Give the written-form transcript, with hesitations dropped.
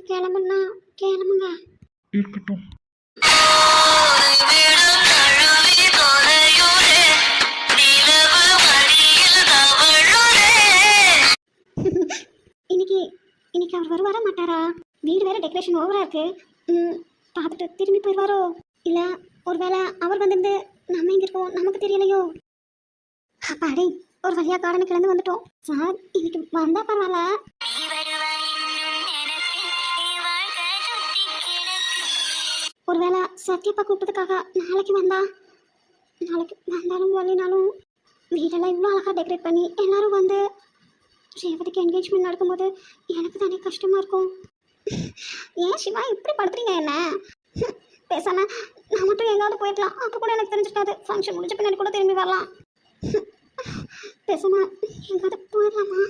கிளம்புனா கிளம்புங்க. இருக்கட்டும். இன்னைக்கு இன்னைக்கு அவர் வருவாரா மாட்டாரா? வீடு வேற டெக்கரேஷன் ஓவரா இருக்கு. பார்த்துட்டு திரும்பி போயிடுவாரோ? இல்லை ஒருவேளை அவர் வந்திருந்து நம்ம எங்க இருக்கோம் நமக்கு தெரியலையோ? அப்பாடி ஒரு வழியா கார்டனுக்கு இருந்து வந்துட்டோம். சார் இன்னைக்கு வந்தா பரவாயில்ல. ஒருவேளை சத்யப்பா கூப்பிட்டதுக்காக நாளைக்கு வந்தாலும் வரலினாலும் வீடெல்லாம் இவ்வளோ அழகாக டெக்கரேட் பண்ணி எல்லாரும் வந்து ரேவதிக்கு என்கேஜ்மெண்ட் நடக்கும்போது எனக்கு தானே கஷ்டமாக இருக்கும். ஏன் சிவா இப்படி படுத்துறீங்க என்ன? பேசாம நான் மட்டும் எங்காவது போயிடலாம். அப்போ கூட எனக்கு தெரிஞ்சிருக்காது. ஃபங்க்ஷன் முடிஞ்ச பின்னாடி கூட திரும்பி வரலாம். பேசாம எங்காவது போயிடலாமா?